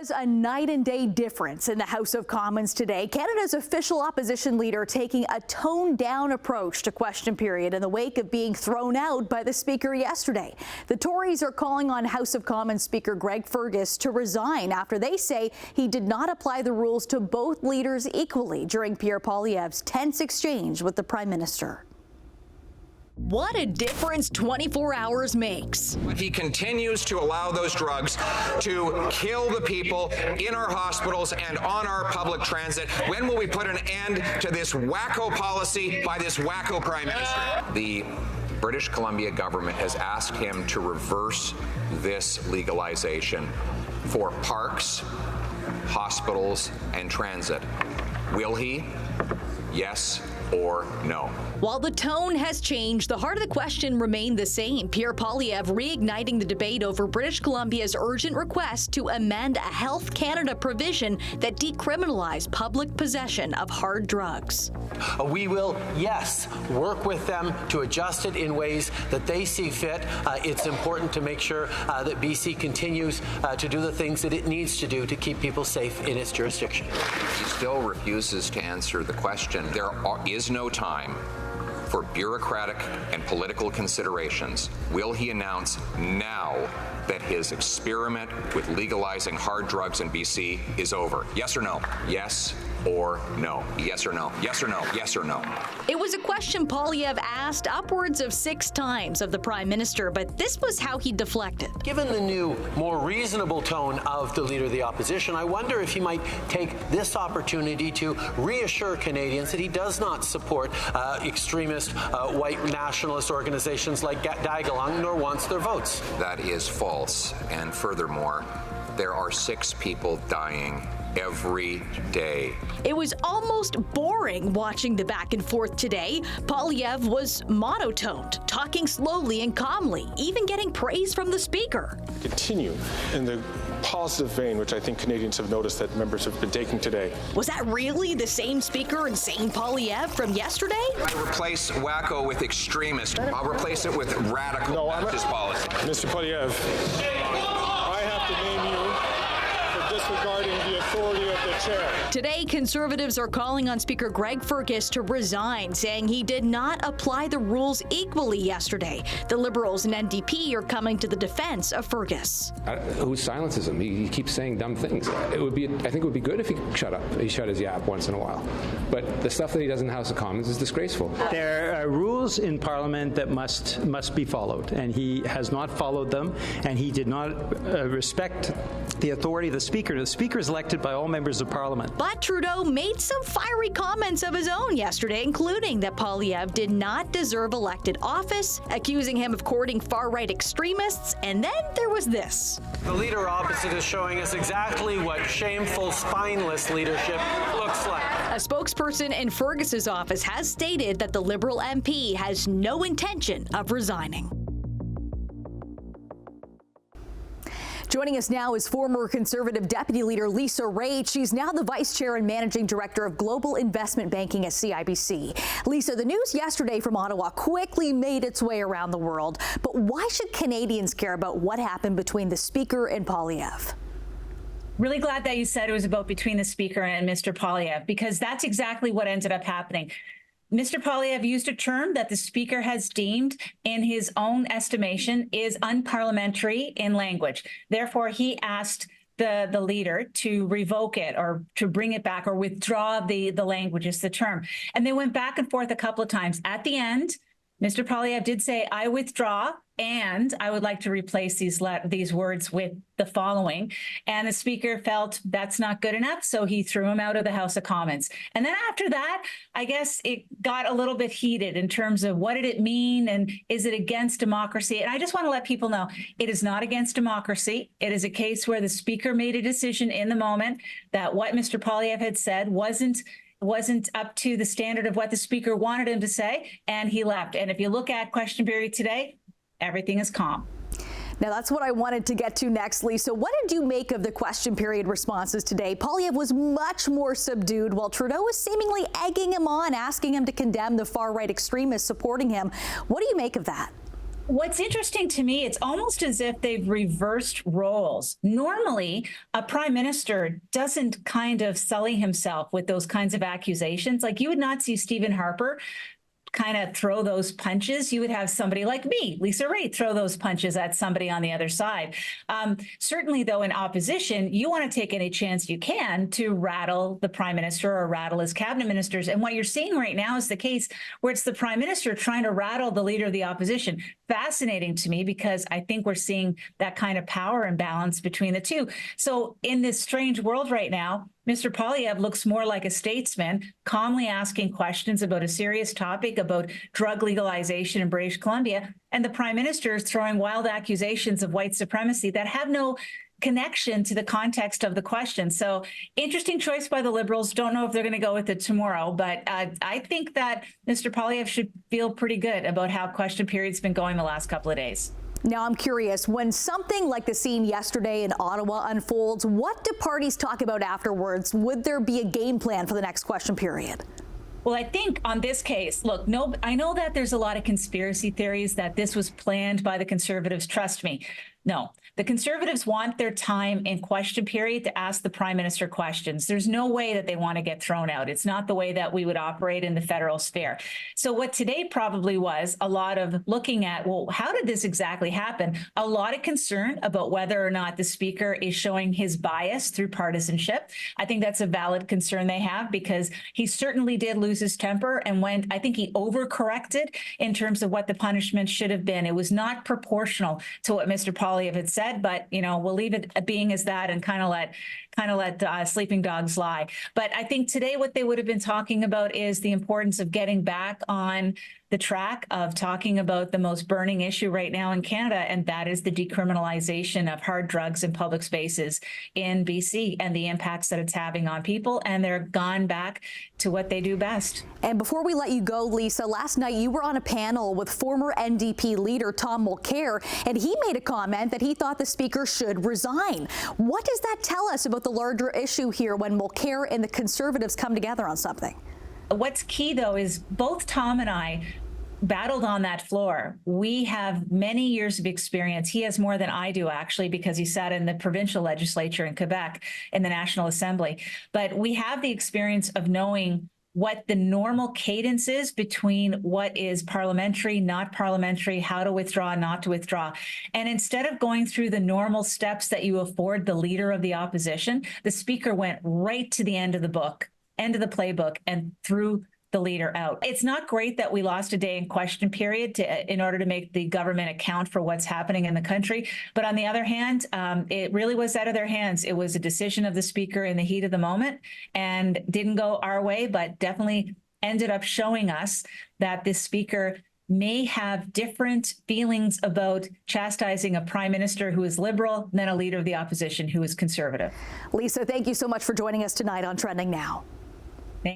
Was a night and day difference in the House of Commons today. Canada's official opposition leader taking a toned-down approach to question period in the wake of being thrown out by the Speaker yesterday. The Tories are calling on House of Commons Speaker Greg Fergus to resign after they say he did not apply the rules to both leaders equally during Pierre Poilievre's tense exchange with the Prime Minister. What a difference 24 hours makes. He continues to allow those drugs to kill the people in our hospitals and on our public transit. When will we put an end to this wacko policy by this wacko Prime Minister? The British Columbia government has asked him to reverse this legalization for parks, hospitals, and transit. Will he? Yes or no? While the tone has changed, the heart of the question remained the same. Pierre Poilievre reigniting the debate over British Columbia's urgent request to amend a Health Canada provision that decriminalized public possession of hard drugs. We will, yes, work with them to adjust it in ways that they see fit. It's important to make sure that BC continues to do the things that it needs to do to keep people safe in its jurisdiction. He still refuses to answer the question. There is no time for bureaucratic and political considerations. Will he announce now that his experiment with legalizing hard drugs in BC is over? Yes or no? Yes or no? Yes or no? Yes or no? Yes or no? It was a question Poilievre asked upwards of 6 times of the Prime Minister, but this was how he deflected. Given the new, more reasonable tone of the Leader of the Opposition, I wonder if he might take this opportunity to reassure Canadians that he does not support extremist white nationalist organizations like Dagalung, nor wants their votes. That is false. And furthermore, there are 6 people dying every day. It was almost boring watching the back and forth today. Poilievre was monotoned, talking slowly and calmly, even getting praise from the Speaker. Continue in the positive vein, which I think Canadians have noticed that members have been taking today. Was that really the same Speaker and same Poilievre from yesterday? I replace wacko with extremist. I'll replace it with radical leftist policy. Mr. Poilievre, I have to name you for disregarding the authority of the chair. Today, Conservatives are calling on Speaker Greg Fergus to resign, saying he did not apply the rules equally yesterday. The Liberals and NDP are coming to the defense of Fergus. Who silences him? He keeps saying dumb things. I think it would be good if he shut up. He shut his yap once in a while. But the stuff that he does in the House of Commons is disgraceful. There are rules in Parliament that must be followed, and he has not followed them, and he did not respect the authority of the Speaker. The Speaker is elected by all members of Parliament. But Trudeau made some fiery comments of his own yesterday, including that Poilievre did not deserve elected office, accusing him of courting far-right extremists, and then there was this. The leader opposite is showing us exactly what shameful, spineless leadership looks like. A spokesperson in Fergus's office has stated that the Liberal MP has no intention of resigning. Joining us now is former Conservative Deputy Leader Lisa Raitt. She's now the Vice Chair and Managing Director of Global Investment Banking at CIBC. Lisa, the news yesterday from Ottawa quickly made its way around the world. But why should Canadians care about what happened between the Speaker and Poilievre? Really glad that you said it was about between the Speaker and Mr. Poilievre, because that's exactly what ended up happening. Mr. Poilievre used a term that the Speaker has deemed, in his own estimation, is unparliamentary in language. Therefore, he asked the leader to revoke it or to bring it back or withdraw the language is the term. And they went back and forth a couple of times. At the end, Mr. Poilievre did say, I withdraw, and I would like to replace these words with the following. And the Speaker felt that's not good enough, so he threw him out of the House of Commons. And then after that, I guess it got a little bit heated in terms of what did it mean and is it against democracy? And I just want to let people know it is not against democracy. It is a case where the Speaker made a decision in the moment that what Mr. Poilievre had said wasn't up to the standard of what the Speaker wanted him to say, and he left. And if you look at question period today, everything is calm. Now, that's what I wanted to get to next, Lisa. What did you make of the question period responses today? Poilievre was much more subdued, while Trudeau was seemingly egging him on, asking him to condemn the far-right extremists supporting him. What do you make of that? What's interesting to me, it's almost as if they've reversed roles. Normally, a prime minister doesn't kind of sully himself with those kinds of accusations. Like, you would not see Stephen Harper kind of throw those punches. You would have somebody like me, Lisa Raitt, throw those punches at somebody on the other side. Certainly, though, in opposition, you want to take any chance you can to rattle the prime minister or rattle his cabinet ministers. And what you're seeing right now is the case where it's the prime minister trying to rattle the leader of the opposition. Fascinating to me, because I think we're seeing that kind of power imbalance between the two. So in this strange world right now, Mr. Poilievre looks more like a statesman, calmly asking questions about a serious topic about drug legalization in British Columbia, and the prime minister is throwing wild accusations of white supremacy that have no connection to the context of the question. So interesting choice by the Liberals. Don't know if they're going to go with it tomorrow, but I think that Mr. Poilievre should feel pretty good about how question period's been going the last couple of days. Now, I'm curious, when something like the scene yesterday in Ottawa unfolds, what do parties talk about afterwards? Would there be a game plan for the next question period? Well, I think on this case, look, I know that there's a lot of conspiracy theories that this was planned by the Conservatives. Trust me. No, the Conservatives want their time in question period to ask the prime minister questions. There's no way that they want to get thrown out. It's not the way that we would operate in the federal sphere. So what today probably was a lot of looking at, well, how did this exactly happen? A lot of concern about whether or not the speaker is showing his bias through partisanship. I think that's a valid concern they have, because he certainly did lose his temper and I think he overcorrected in terms of what the punishment should have been. It was not proportional to what Mr. Poilievre had said, but we'll leave it being as that and kind of let sleeping dogs lie. But I think today what they would have been talking about is the importance of getting back on the track of talking about the most burning issue right now in Canada, and that is the decriminalization of hard drugs in public spaces in BC and the impacts that it's having on people. And they're gone back to what they do best. And before we let you go, Lisa, last night you were on a panel with former NDP leader Tom Mulcair, and he made a comment that he thought the speaker should resign. What does that tell us about the larger issue here when Mulcair and the Conservatives come together on something? What's key, though, is both Tom and I battled on that floor. We have many years of experience. He has more than I do, actually, because he sat in the provincial legislature in Quebec in the National Assembly. But we have the experience of knowing what the normal cadence is between what is parliamentary, not parliamentary, how to withdraw, not to withdraw. And instead of going through the normal steps that you afford the leader of the opposition, the speaker went right to the end of the book, end of the playbook, and threw the leader out. It's not great that we lost a day in question period in order to make the government account for what's happening in the country. But on the other hand, it really was out of their hands. It was a decision of the speaker in the heat of the moment and didn't go our way, but definitely ended up showing us that this speaker may have different feelings about chastising a prime minister who is liberal than a leader of the opposition who is conservative. Lisa, thank you so much for joining us tonight on Trending Now.